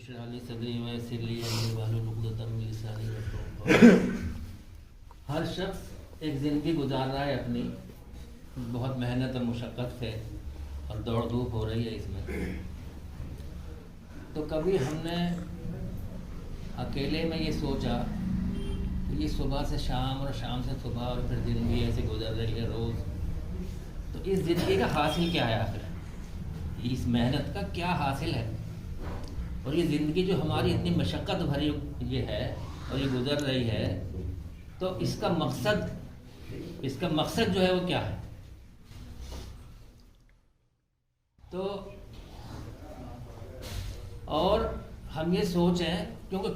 اشرح لي صدری ویسر لی امری واحلل عقدۃ من لسانی یفقهوا قولی۔ ہر شخص ایک زندگی گزار رہا ہے اپنی، بہت محنت اور مشقت سے، اور دوڑ دھوپ ہو رہی ہے اس میں۔ تو کبھی ہم نے اکیلے میں یہ سوچا کہ یہ صبح سے شام اور شام سے صبح اور پھر زندگی ایسے گزر رہی ہے روز، تو اس زندگی کا حاصل کیا ہے آخر؟ اس محنت کا کیا حاصل ہے؟ اور یہ زندگی جو ہماری اتنی مشقت بھری یہ ہے اور یہ گزر رہی ہے، تو اس کا مقصد جو ہے وہ کیا ہے؟ تو اور ہم یہ سوچیں، کیونکہ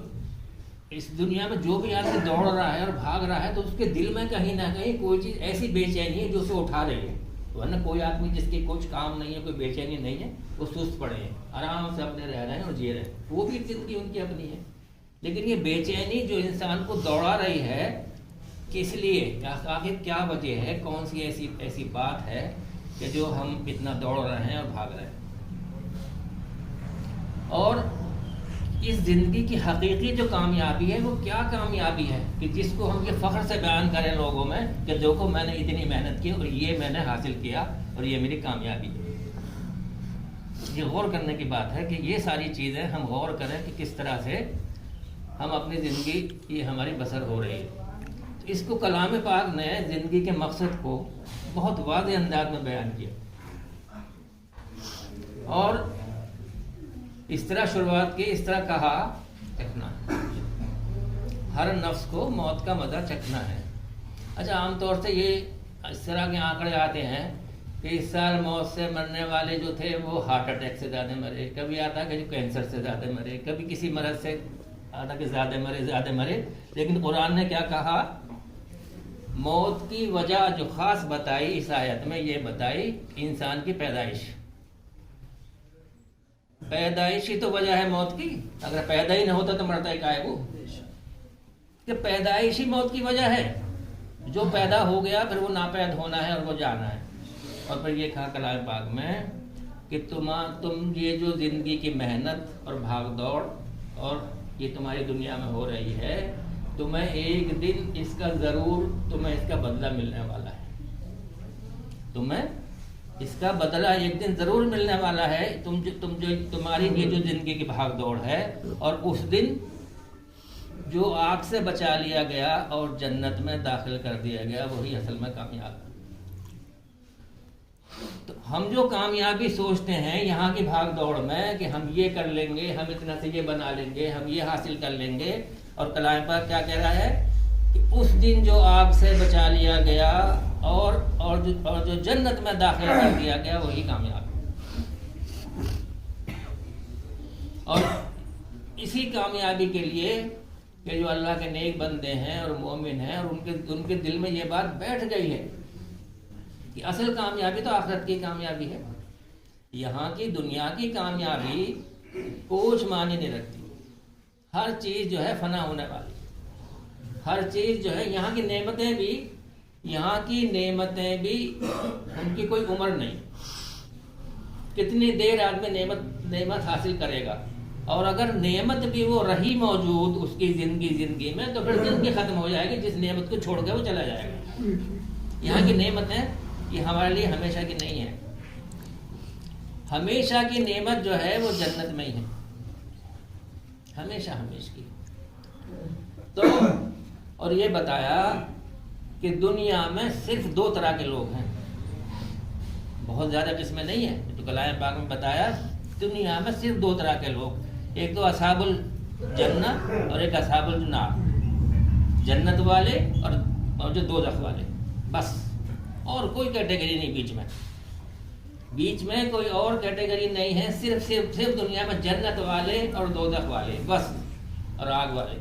اس دنیا میں جو بھی آدمی دوڑ رہا ہے اور بھاگ رہا ہے تو اس کے دل میں کہیں نہ کہیں کوئی چیز ایسی بے چینی ہے جو اسے اٹھا رہی ہے، ورنہ کوئی آدمی جس کی کچھ کام نہیں ہے، کوئی بے چینی نہیں ہے، وہ سست پڑے ہیں، آرام سے اپنے رہ رہے ہیں اور جی رہے ہیں، وہ بھی زندگی ان کی اپنی ہے۔ لیکن یہ بے چینی جو انسان کو دوڑا رہی ہے، کس لیے؟ آخر کیا وجہ ہے؟ کون سی ایسی بات ہے کہ جو ہم اتنا دوڑ رہے ہیں اور بھاگ رہے ہیں؟ اور اس زندگی کی حقیقی جو کامیابی ہے وہ کیا کامیابی ہے کہ جس کو ہم یہ فخر سے بیان کریں لوگوں میں کہ دیکھو میں نے اتنی محنت کی اور یہ میں نے حاصل کیا اور یہ میری کامیابی ہے۔ یہ غور کرنے کی بات ہے کہ یہ ساری چیزیں ہم غور کریں کہ کس طرح سے ہم اپنی زندگی یہ ہماری بسر ہو رہی ہے۔ تو اس کو کلام پاک نے زندگی کے مقصد کو بہت واضح انداز میں بیان کیا، اور اس طرح شروعات کی، اس طرح کہا چکھنا ہر نفس کو موت کا مزہ چکھنا ہے۔ اچھا، عام طور سے یہ اس طرح کے آنکڑے آتے ہیں کہ اس سال موت سے مرنے والے جو تھے وہ ہارٹ اٹیک سے زیادہ مرے، کبھی آتا کہ جو کینسر سے زیادہ مرے، کبھی کسی مرض سے آتا کہ زیادہ مرے۔ لیکن قرآن نے کیا کہا؟ موت کی وجہ جو خاص بتائی اس آیت میں، یہ بتائی انسان کی پیدائشی تو وجہ ہے موت کی۔ اگر پیدا ہی نہ ہوتا تو مرتا ہی کا ہے وہ، کہ پیدائشی موت کی وجہ ہے، جو پیدا ہو گیا پھر وہ ناپید ہونا ہے اور وہ جانا ہے۔ اور پھر یہ کہا کلام پاک میں کہ تم یہ جو زندگی کی محنت اور بھاگ دوڑ اور یہ تمہاری دنیا میں ہو رہی ہے، تمہیں ایک دن اس کا بدلہ ملنے والا ہے، تمہیں اس کا بدلہ ایک دن ضرور ملنے والا ہے۔ تمہاری یہ جو زندگی کی بھاگ دوڑ ہے، اور اس دن جو آگ سے بچا لیا گیا اور جنت میں داخل کر دیا گیا وہی اصل میں کامیاب ہے۔ تو ہم جو کامیابی سوچتے ہیں یہاں کی بھاگ دوڑ میں کہ ہم یہ کر لیں گے، ہم اتنا سے یہ بنا لیں گے، ہم یہ حاصل کر لیں گے، اور کلام پاک کیا کہہ رہا ہے کہ اس دن جو آگ سے بچا لیا گیا اور جو جنت میں داخل کر دیا گیا وہی کامیاب ہے۔ اور اسی کامیابی کے لیے کہ جو اللہ کے نیک بندے ہیں اور مومن ہیں اور ان کے دل میں یہ بات بیٹھ گئی ہے کہ اصل کامیابی تو آخرت کی کامیابی ہے، یہاں کی دنیا کی کامیابی کچھ معنی نہیں رکھتی۔ ہر چیز جو ہے فنا ہونے والی، ہر چیز جو ہے یہاں کی نعمتیں بھی ان کی کوئی عمر نہیں، کتنی دیر آدمی نعمت حاصل کرے گا، اور اگر نعمت بھی وہ رہی موجود اس کی زندگی میں تو پھر زندگی ختم ہو جائے گی، جس نعمت کو چھوڑ کے وہ چلا جائے گا۔ یہاں کی نعمتیں یہ ہمارے لیے ہمیشہ کی نہیں ہے، ہمیشہ کی نعمت جو ہے وہ جنت میں ہی ہے، ہمیشہ کی۔ تو اور یہ بتایا کہ دنیا میں صرف 2 طرح کے لوگ ہیں، بہت زیادہ قسمیں نہیں ہیں، تو کلام پاک میں بتایا دنیا میں صرف 2 طرح کے لوگ، ایک تو اصحاب الجنہ اور ایک اصحاب النار، جنت والے اور جو دوزخ والے، بس، اور کوئی کیٹیگری نہیں بیچ میں کوئی اور کیٹیگری نہیں ہے، صرف دنیا میں جنت والے اور دوزخ والے بس، اور آگ والے۔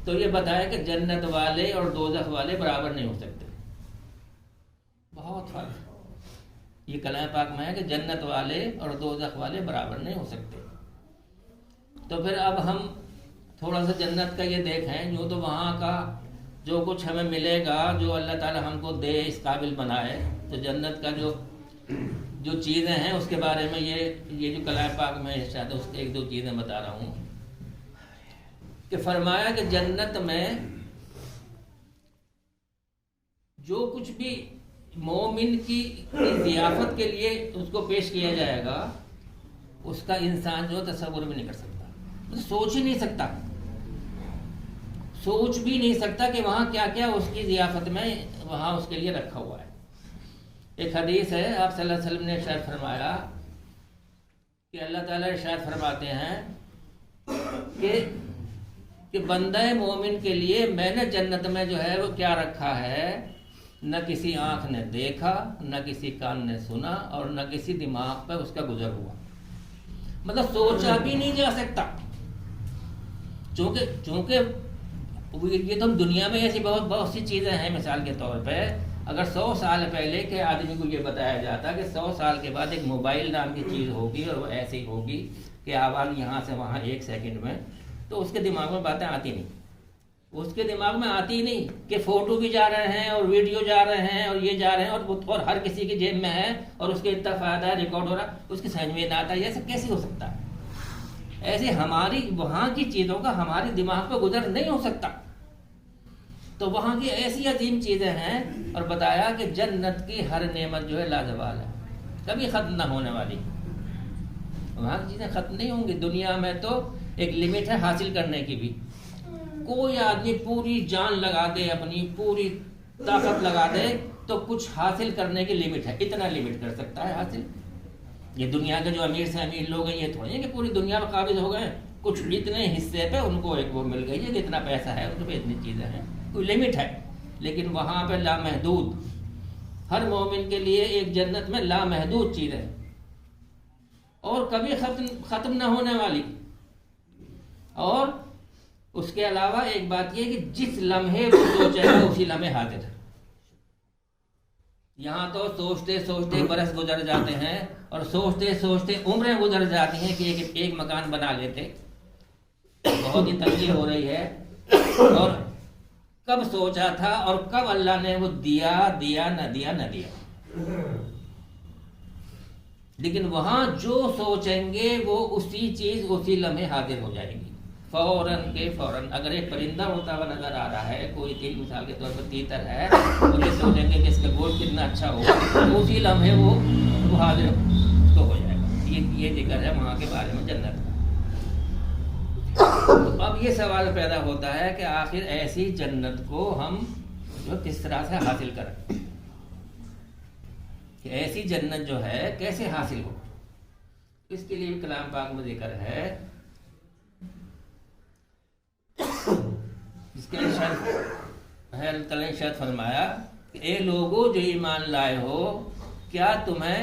تو یہ بتایا کہ جنت والے اور دوزخ والے برابر نہیں ہو سکتے، بہت فرق ہے۔ یہ کلام پاک میں ہے کہ جنت والے اور دوزخ والے برابر نہیں ہو سکتے۔ تو پھر اب ہم تھوڑا سا جنت کا یہ دیکھیں، جو تو وہاں کا جو کچھ ہمیں ملے گا، جو اللہ تعالی ہم کو دے، اس قابل بنائے، تو جنت کا جو جو چیزیں ہیں اس کے بارے میں یہ جو کلام پاک میں ارشاد ہے اس کے ایک دو چیزیں بتا رہا ہوں کہ فرمایا کہ جنت میں جو کچھ بھی مومن کی ضیافت کے لیے اس کو پیش کیا جائے گا اس کا انسان جو تصور بھی نہیں کر سکتا، سوچ ہی نہیں سکتا، سوچ بھی نہیں سکتا کہ وہاں کیا کیا اس کی ضیافت میں وہاں اس کے لیے رکھا ہوا ہے۔ ایک حدیث ہے، آپ صلی اللہ علیہ وسلم نے ارشاد فرمایا کہ اللہ تعالیٰ ارشاد فرماتے ہیں کہ بندہ مومن کے لیے میں نے جنت میں جو ہے وہ کیا رکھا ہے، نہ کسی آنکھ نے دیکھا، نہ کسی کان نے سنا، اور نہ کسی دماغ پہ اس کا گزر ہوا، مطلب سوچا بھی نہیں جا سکتا۔ چونکہ یہ تو دنیا میں ایسی بہت سی چیزیں ہیں، مثال کے طور پہ اگر 100 سال پہلے کے آدمی کو یہ بتایا جاتا کہ 100 سال کے بعد ایک موبائل نام کی چیز ہوگی اور وہ ایسی ہوگی کہ آواز یہاں سے وہاں 1 سیکنڈ میں، تو اس کے دماغ میں باتیں آتی نہیں، اس کے دماغ میں آتی نہیں کہ فوٹو بھی جا رہے ہیں اور ویڈیو جا رہے ہیں اور یہ جا رہے ہیں اور ہر کسی کی جیب میں ہے اور اس کے اتنا فائدہ ہے، ریکارڈ ہو رہا، اس کی سمجھ میں نہ آتا ہے، یہ سب کیسے ہو سکتا ہے؟ ایسے ہماری وہاں کی چیزوں کا ہمارے دماغ پہ گزر نہیں ہو سکتا۔ تو وہاں کی ایسی عظیم چیزیں ہیں، اور بتایا کہ جنت کی ہر نعمت جو ہے لازوال ہے، کبھی ختم نہ ہونے والی، وہاں کی چیزیں ختم نہیں ہوں گی۔ دنیا میں تو ایک لمٹ ہے حاصل کرنے کی بھی، کوئی آدمی پوری جان لگا دے، اپنی پوری طاقت لگا دے تو کچھ حاصل کرنے کی لمٹ ہے، اتنا لمٹ کر سکتا ہے حاصل۔ یہ دنیا کے جو امیر سے امیر لوگ ہیں یہ تھوڑی ہے کہ پوری دنیا میں قابض ہو گئے، کچھ اتنے حصے پہ ان کو ایک وہ مل گئی ہے کہ اتنا پیسہ ہے ان پہ اتنی چیزیں ہیں، کوئی لمٹ ہے، لیکن وہاں پہ لامحدود، ہر مومن کے لیے ایک جنت میں لامحدود چیز ہے اور کبھی ختم نہ ہونے والی۔ اور اس کے علاوہ ایک بات یہ کہ جس لمحے وہ سوچے گا اسی لمحے حاضر ہے۔ یہاں تو سوچتے سوچتے برس گزر جاتے ہیں اور سوچتے سوچتے عمریں گزر جاتی ہیں کہ ایک مکان بنا لیتے، بہت ہی تنگی ہو رہی ہے، اور کب سوچا تھا اور کب اللہ نے وہ دیا نہ دیا۔ لیکن وہاں جو سوچیں گے وہ اسی چیز اسی لمحے حاضر ہو جائے گی، فوراً۔ اگر ایک پرندہ اڑتا ہوا نظر آ رہا ہے، کوئی تیر مثال کے طور پر تیتر ہے، تو یہ سوچیں گے کہ اس کا گوشت کتنا اچھا ہوگا، تو اسی لمحے وہ حاضر تو ہو جائے گا۔ یہ ذکر ہے وہاں کے بارے میں جنت کا۔ تو اب یہ سوال پیدا ہوتا ہے کہ آخر ایسی جنت کو ہم جو کس طرح سے حاصل کریں، کہ ایسی جنت جو ہے کیسے حاصل ہو؟ اس کے لیے کلام پاک میں ذکر ہے، جس کے ارشاد فرمایا کہ اے لوگو جو ایمان لائے ہو، کیا تمہیں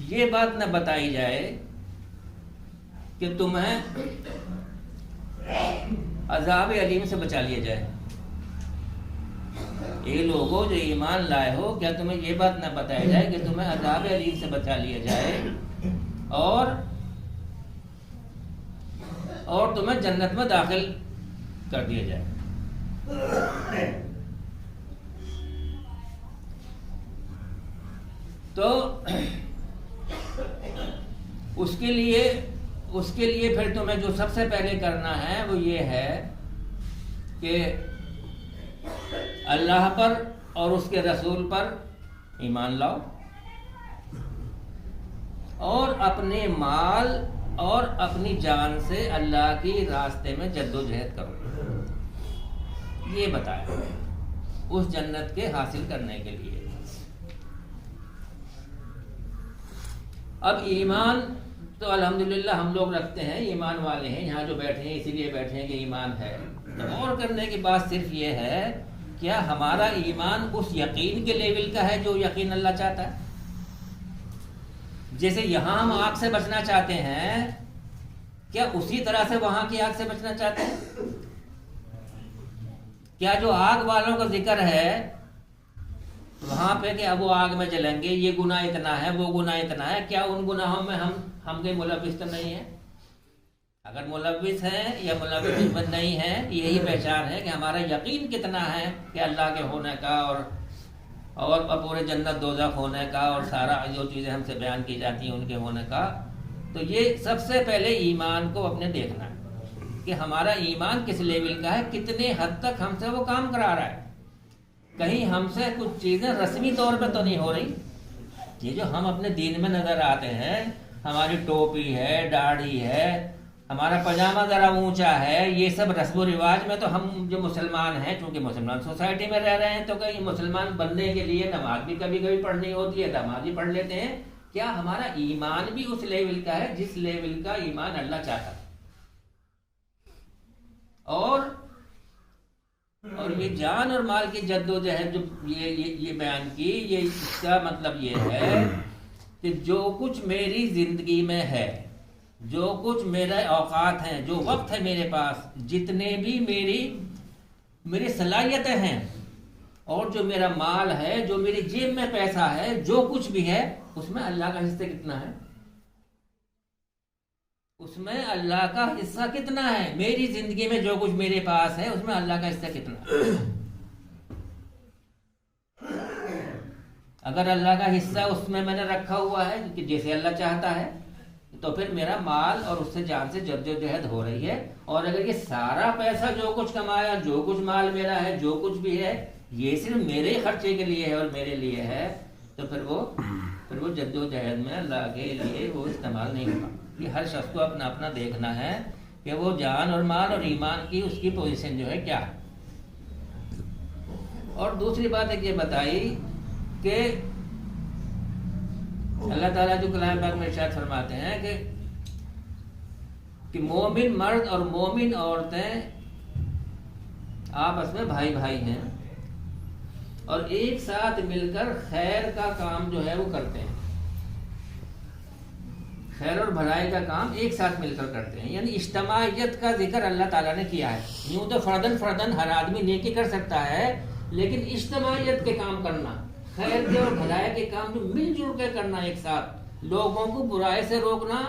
یہ بات نہ بتائی جائے کہ تمہیں عذاب علیم سے بچا لیا جائے؟ اے لوگوں جو ایمان لائے ہو، کیا تمہیں یہ بات نہ بتایا جائے کہ تمہیں عذاب علیم سے بچا لیا جائے اور تمہیں جنت میں داخل کر دیا جائے؟ تو اس کے لیے پھر تمہیں جو سب سے پہلے کرنا ہے وہ یہ ہے کہ اللہ پر اور اس کے رسول پر ایمان لاؤ، اور اپنے مال اور اپنی جان سے اللہ کی راستے میں جدوجہد کرو۔ یہ بتایا اس جنت کے حاصل کرنے کے لیے۔ اب ایمان تو الحمدللہ ہم لوگ رکھتے ہیں، ایمان والے ہیں، یہاں جو بیٹھے ہیں اسی لیے بیٹھے ہیں کہ ایمان ہے۔ غور کرنے کی بات صرف یہ ہے، کیا ہمارا ایمان اس یقین کے لیول کا ہے جو یقین اللہ چاہتا ہے؟ جیسے یہاں ہم آگ سے بچنا چاہتے ہیں، کیا اسی طرح سے وہاں کی آگ سے بچنا چاہتے ہیں؟ کیا جو آگ والوں کا ذکر ہے وہاں پہ کہ اب وہ آگ میں جلیں گے، یہ گناہ اتنا ہے، وہ گناہ اتنا ہے، کیا ان گناہوں میں ہم کے ملوث تو نہیں ہیں؟ اگر ملوث ہیں یا ملوث نہیں ہیں، یہی پہچان ہے کہ ہمارا یقین کتنا ہے کہ اللہ کے ہونے کا اور پورے جنت دوزخ ہونے کا اور سارا جو چیزیں ہم سے بیان کی جاتی ہیں ان کے ہونے کا، تو یہ سب سے پہلے ایمان کو اپنے دیکھنا ہے کہ ہمارا ایمان کس لیول کا ہے، کتنے حد تک ہم سے وہ کام کرا رہا ہے. کہیں ہم سے کچھ چیزیں رسمی طور پہ تو نہیں ہو رہی. یہ جو ہم اپنے دین میں نظر آتے ہیں، ہماری ٹوپی ہے، داڑھی ہے، ہمارا پاجامہ ذرا اونچا ہے، یہ سب رسم و رواج میں تو ہم جو مسلمان ہیں، چونکہ مسلمان سوسائٹی میں رہ رہے ہیں، تو کہیں مسلمان بننے کے لیے نماز بھی کبھی کبھی پڑھنی ہوتی ہے، نماز بھی پڑھ لیتے ہیں. کیا ہمارا ایمان بھی اس لیول کا ہے جس لیول کا ایمان اللہ چاہتا ہے؟ اور یہ جان اور مال کی جد و جہد جو یہ بیان کی، یہ اس کا مطلب یہ ہے کہ جو کچھ میری زندگی میں ہے، جو کچھ میرے اوقات ہیں، جو وقت ہے میرے پاس، جتنے بھی میری صلاحیتیں ہیں، اور جو میرا مال ہے، جو میری جیب میں پیسہ ہے، جو کچھ بھی ہے، اس میں اللہ کا حصہ کتنا ہے؟ اس میں اللہ کا حصہ کتنا ہے؟ میری زندگی میں جو کچھ میرے پاس ہے اس میں اللہ کا حصہ کتنا ہے؟ اگر اللہ کا حصہ اس میں نے رکھا ہوا ہے کہ جیسے اللہ چاہتا ہے، تو پھر میرا مال اور اس سے جان سے جد و جہد ہو رہی ہے. اور اگر یہ سارا پیسہ جو کچھ کمایا، جو کچھ مال میرا ہے، جو کچھ بھی ہے، یہ صرف میرے خرچے کے لیے ہے اور میرے لیے ہے، تو پھر وہ جد و جہد میں اللہ کے لیے وہ استعمال نہیں ہوگا. یہ ہر شخص کو اپنا اپنا دیکھنا ہے کہ وہ جان اور مال اور ایمان کی اس کی پوزیشن جو ہے کیا ہے. اور دوسری بات ایک یہ بتائی کہ اللہ تعالیٰ جو کلام پاک میں ارشاد فرماتے ہیں کہ مومن مرد اور مومن عورتیں آپس میں بھائی بھائی ہیں اور ایک ساتھ مل کر خیر کا کام جو ہے وہ کرتے ہیں. خیر اور بھلائی کا کام ایک ساتھ مل کر کرتے ہیں. یعنی اجتماعیت کا ذکر اللہ تعالیٰ نے کیا ہے. یوں تو فردن ہر آدمی نیکی کر سکتا ہے، لیکن اجتماعیت کے کام کرنا، خیر کے اور بھلائی کے کام جو مل جل کے کرنا، ایک ساتھ لوگوں کو برائی سے روکنا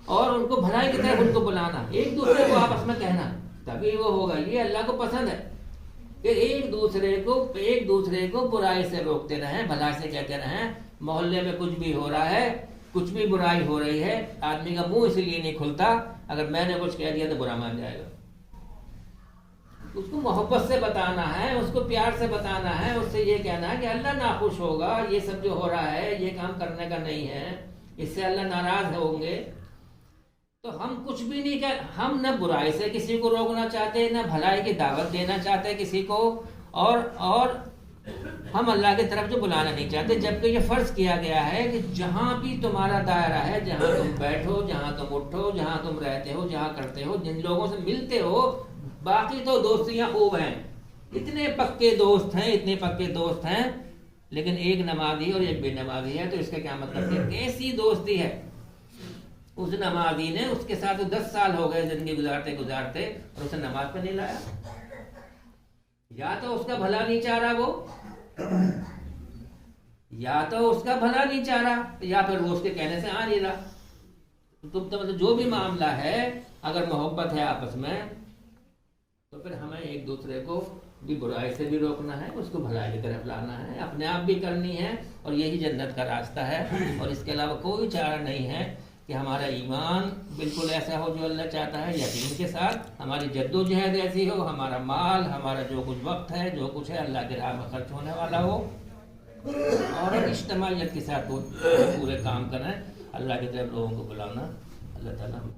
اور ان کو بھلائی کی طرف ان کو بلانا، ایک دوسرے کو آپس میں کہنا، تبھی وہ ہوگا. یہ اللہ کو پسند ہے کہ ایک دوسرے کو برائی سے روکتے رہیں، بھلائی سے کہتے رہیں. محلے میں کچھ بھی ہو رہا ہے، کچھ بھی برائی ہو رہی ہے، آدمی کا منہ اس لیے نہیں کھلتا اگر میں نے کچھ کہہ دیا تو برا مان جائے گا. اس کو محبت سے بتانا ہے، اس کو پیار سے بتانا ہے، اس سے یہ کہنا ہے کہ اللہ ناخوش ہوگا، یہ سب جو ہو رہا ہے یہ کام کرنے کا نہیں ہے، اس سے اللہ ناراض ہوں گے. تو ہم کچھ بھی نہیں کہ ہم نہ برائی سے کسی کو روکنا چاہتے، نہ بھلائی کی دعوت دینا چاہتے کسی کو، اور ہم اللہ کی طرف جو بلانا نہیں چاہتے. جبکہ یہ فرض کیا گیا ہے کہ جہاں بھی تمہارا دائرہ ہے، جہاں تم بیٹھو، جہاں تم اٹھو، جہاں تم رہتے ہو، جہاں کرتے ہو، جن لوگوں سے ملتے ہو، باقی تو دوستیاں خوب ہیں، اتنے پکے دوست ہیں، لیکن ایک نمازی اور ایک بے نمازی ہے، تو اس کا کیا مطلب ہے؟ کیسی دوستی ہے؟ اس نمازی نے اس کے ساتھ 10 سال ہو گئے زندگی گزارتے اور اسے نماز پہ نہیں لایا. یا تو اس کا بھلا نہیں چاہ رہا وہ، یا تو اس کا بھلا نہیں چاہ رہا، یا پھر وہ اس کے کہنے سے آ نہیں رہا. تو مطلب جو بھی معاملہ ہے، اگر محبت ہے آپس میں، تو پھر ہمیں ایک دوسرے کو بھی برائی سے بھی روکنا ہے، اس کو بھلائی کی طرف لانا ہے، اپنے آپ بھی کرنی ہے، اور یہی جنت کا راستہ ہے. اور اس کے علاوہ کوئی چارہ نہیں ہے کہ ہمارا ایمان بالکل ایسا ہو جو اللہ چاہتا ہے، یقین کے ساتھ ہماری جد و جہد ایسی ہو، ہمارا مال، ہمارا جو کچھ وقت ہے، جو کچھ ہے، اللہ کے راہ میں خرچ ہونے والا ہو، اور اجتماعیت کے ساتھ وہ پورے کام کریں، اللہ کی طرف لوگوں کو بلانا. اللہ تعالیٰ